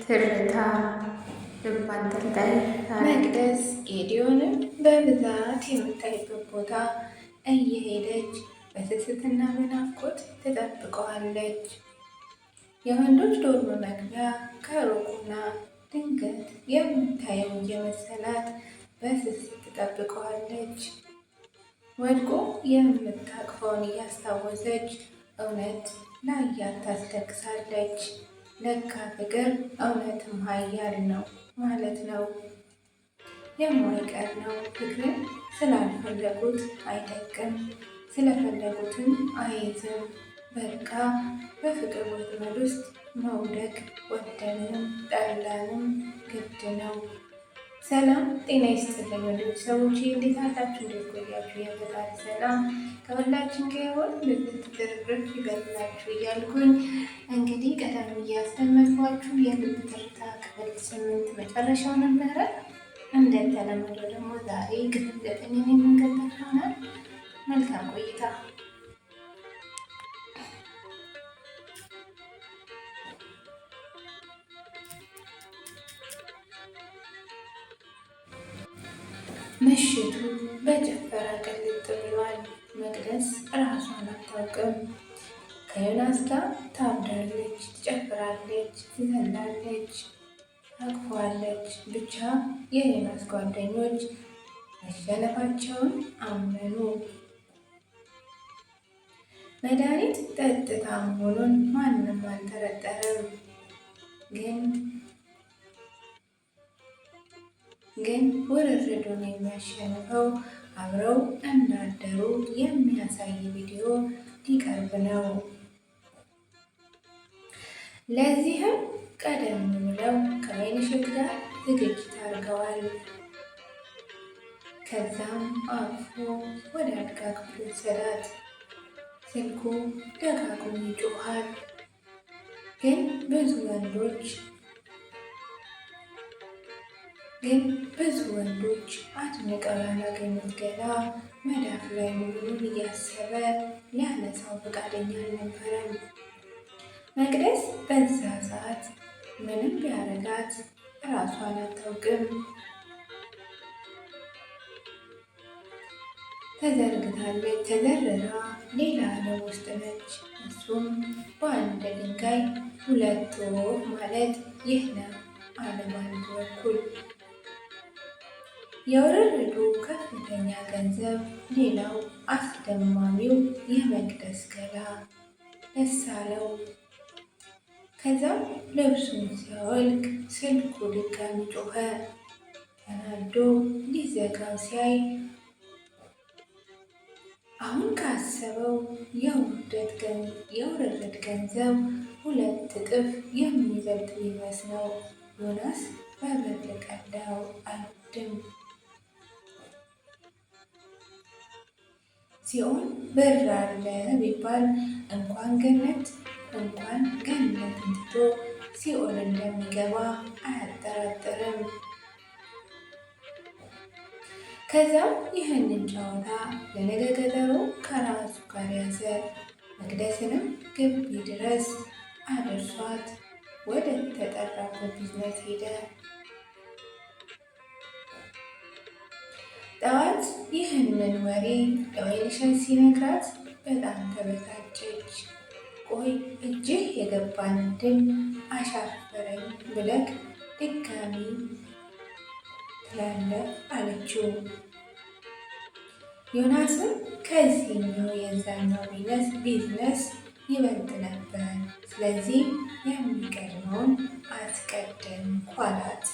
ትርታ ልብ አንጠልጣይ መቅደስ ጌዲዮንን በብዛት የምታይበት ቦታ እየሄደች በስስትና በናፍቆት ትጠብቀዋለች። የወንዶች ዶርም መግቢያ ከሩቁና ድንገት የምታየው እየመሰላት በስስት ትጠብቀዋለች። ወድቆ የምታቅፈውን እያስታወሰች እውነት ላያት ታስለቅሳለች። ለካ ፍቅር እውነትም ኃያል ነው ማለት ነው። የማይቀር ነው። ፍቅርን ስላልፈለጉት አይደቅም፣ ስለፈለጉትም አይዝም። በቃ በፍቅር ወጥመድ ውስጥ መውደቅ ወደንም ጠላንም ግድ ነው። ሰላም ጤና ይስጥልኝ ወደ ቤተሰቦቼ፣ እንዴት አላችሁ? እንዴት ቆያችሁ? የፈጣሪ ሰላም ከሁላችን ጋር ይሁን። ልትትርፍርፍ ይበላችሁ እያልኩኝ እንግዲህ ቀደም እያስደመጥኳችሁ የልብ ትርታ ክፍል 8 መጨረሻው ነበረ። እንደተለመደው ደግሞ ዛሬ ክፍል 9 የምንቀጥል ይሆናል። መልካም ቆይታ። ምሽቱ በጭፈራ ቅልጥ ብሏል። መቅደስ ራሷን አታውቅም። ከዮናስ ጋር ታብዳለች፣ ትጨፍራለች፣ ትዘላለች፣ ታቅፏለች። ብቻ የዮናስ ጓደኞች መሸነፋቸውን አመኑ። መድኃኒት ጠጥታ መሆኑን ማንም አልጠረጠረም። ግን ውርርዱን የሚያሸንፈው አብረው እንዳደሩ የሚያሳይ ቪዲዮ ሊቀርብ ነው። ለዚህም ቀደም ብለው ከወይንሸት ጋር ዝግጅት አድርገዋል። ከዛም አቅፎ ወደ አልጋ ክፍል ወሰዳት። ስልኩ ደጋግሞ ይጮኻል። ግን ብዙ ወንዶች አድንቀው ያላገኙት ገላ መዳፍ ላይ መሆኑን እያሰበ ሊያነሳው ፈቃደኛ አልነበረም። መቅደስ በዛ ሰዓት ምንም ቢያረጋት ራሷን አታውቅም። ተዘርግታለች፣ ተዘርራ ሌላ ዓለም ውስጥ ነች። እሱም በአንድ ድንጋይ ሁለት ወፍ ማለት ይህ ነው አለ በአንድ በኩል። የውርርዱ ከፍተኛ ገንዘብ፣ ሌላው አስደማሚው የመቅደስ ገላ ደስ አለው። ከዛም ልብሱን ሲያወልቅ ስልኩ ድጋሚ ጮኸ። ተናዶ ሊዘጋው ሲያይ አሁን ካሰበው የውርርድ ገንዘብ 2 እጥፍ የሚበልጥ ቢመስለው ዮናስ በብር ቀዳው አልወድም። ሲኦል በር አለ ቢባል እንኳን ገነት ትቶ ሲኦል እንደሚገባ አያጠራጥርም። ከዛም ይህንን ጨዋታ ለነገ ቀጠሮ ከራሱ ጋር ያዘ። መቅደስንም ግቢ ድረስ አድርሷት ወደ ተጠራበት ቢዝነስ ሄደ። ጠዋት ይህንን ወሬ ለወይንሸት ሲነግራት በጣም ተበሳጨች። ቆይ እጅህ የገባን እድል አሻፈረኝ ብለክ ድጋሚ ትላለህ አለችው። ዮናስም ከዚህኛው የዛኛው ቢዝነስ ይበልጥ ነበር፣ ስለዚህ የሚቀድመውን አስቀደምኩ አላት።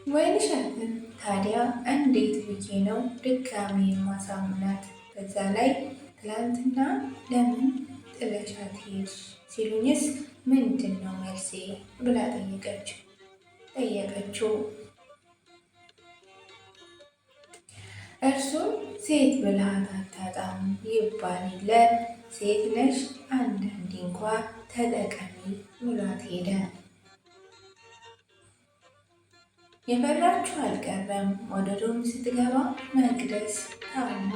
ወይንሸትም ታዲያ እንዴት ብዬ ነው ድጋሚ የማሳምናት? በዛ ላይ ትላንትና ለምን ጥለሻት ሄድሽ ሲሉኝስ ምንድን ነው መልሴ ብላ ጠየቀችው። እርሱም ሴት ብልሃት አታጣም ይባል የለ ሴት ነሽ አንዳንዴ እንኳ ተጠቀሚ ብሏት ሄደ። የፈራችሁ አልቀረም። ወደ ዶርም ስትገባ መቅደስ ታማ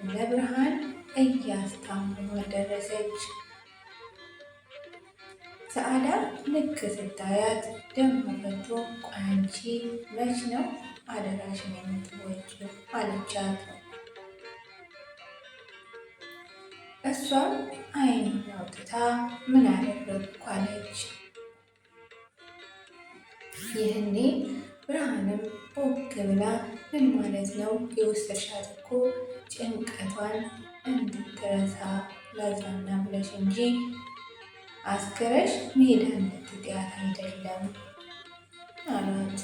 ለብርሃን እያስታመሟ ደረሰች። ሰዓዳ ልክ ስታያት ደም ፈቶ ቆይ አንቺ መች ነው አደራሽን የምትወጪው አለቻት። እሷም ዓይኑን አውጥታ ምን አደረግኩ አለች። ይህኔ ብርሃንም ቦግ ብላ ምን ማለት ነው የወሰድሻት እኮ ጭንቀቷን እንድትረሳ ላዝናና ብለሽ እንጂ አስክረሽ ሜዳ እንድትጥያት አይደለም አሏት።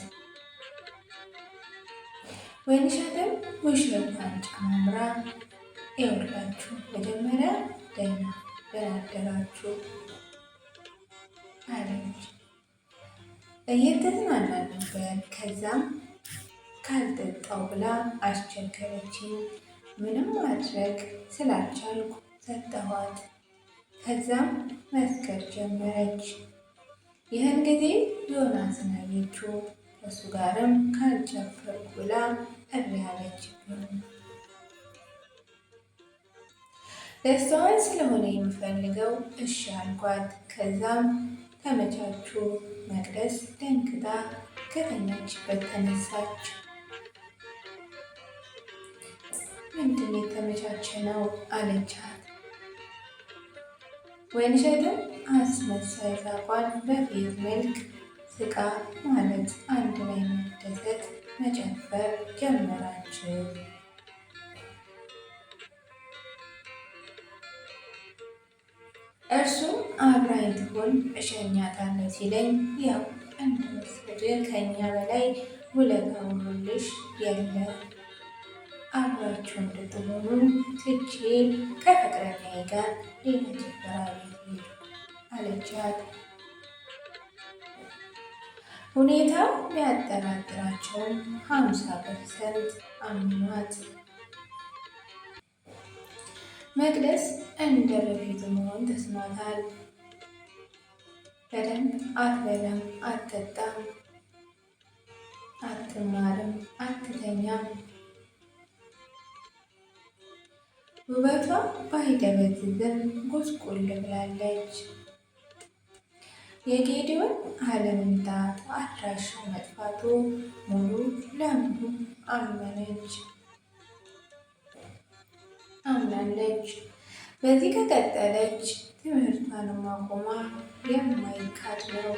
ወይንሸትም ሙሽራዋን ጨማምራ ይኸውላችሁ መጀመሪያ ደህና አደራችሁ አለች። እየተዝናናን ነበር። ከዛም ካልጠጣው ብላ አስቸገረችኝ። ምንም ማድረግ ስላልቻልኩ ሰጠኋት። ከዛም መስከር ጀመረች። ይህን ጊዜ ዮናስን አየችው። ከእሱ ጋርም ካልጨፈርኩ ብላ እሪ አለችብኝ። ደስታዋን ስለሆነ የምፈልገው እሺ አልኳት። ከዛም ተመቻቹ። መቅደስ ደንግጣ ከተኛችበት ተነሳች። ምንድን የተመቻቸ ነው አለቻት። ወይንሸትም አስመሳይ ሳቋን በፊት መልክ ስቃ ማለት አንድ ላይ መደሰት መጨፈር ጀመራችሁ። እርሱም አብራኝ ትሆን እሸኛታለሁ ሲለኝ ያው እንደወሰደ ከኛ በላይ ውለታ ውሎልሽ የለ አብራችሁ እንድትሆኑ ትቼ ከፍቅረኛዬ ጋር ሌላ ጭፈራ ቤት ሄዱ አለቻት። ሁኔታው ቢያጠራጥራቸውም 50% አምኗት። መቅደስ እንደ በፊቱ መሆን ተስኗታል። በደንብ አትበላም፣ አትጠጣም፣ አትማርም፣ አትተኛም። ውበቷ ባይደበዝዝም ጉስቁል ብላለች። የጌዲዮን አለመምጣት አድራሻው መጥፋቱ ሙሉ ለሙሉ አምናለች። በዚህ ከቀጠለች ትምህርቷን ማቆሟ የማይካድ ነው።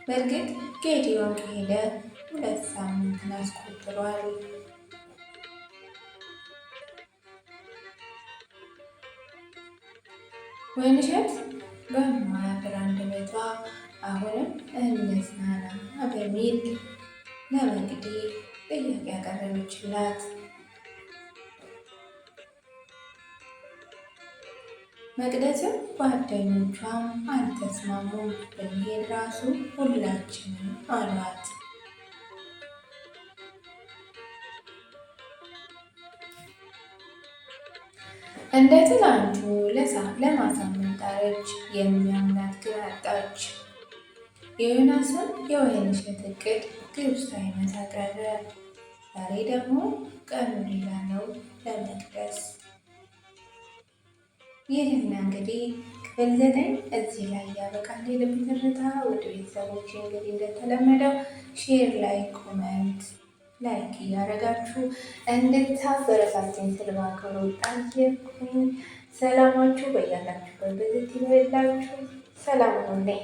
በእርግጥ ጌዲዮን ከሄደ 2 ሳምንትን አስቆጥሯል። ወይንሸት በማያፍር አንደበቷ አሁንም እንዝናና በሚል ለመቅዲ ጥያቄ ያቀረበችላት። መቅደስም ጓደኞቿም አልተስማሙም። ብንሄድ ራሱ ሁላችንም አሏት። እንደ ትናንቱ ለማሳመን ጣረች። የሚያምናት ግን አጣች። የዮናስን የወይንሸት እቅድ ግብ ሳይመታ ቀረ። ዛሬ ደግሞ ቀኑ ሌላ ነው ለመቅደስ። ይህና እንግዲህ ክፍል 9 እዚህ ላይ ያበቃል። የልብ ትርታ ወደ ቤተሰቦች እንግዲህ እንደተለመደው ሼር ላይ ኮመንት ላይክ እያደረጋችሁ እንድታበረታቱኝ ስል በአክብሮት ጠየቅኩኝ። ሰላማችሁ በያላችሁበት ይበላችሁ። ሰላም ሁኑልኝ።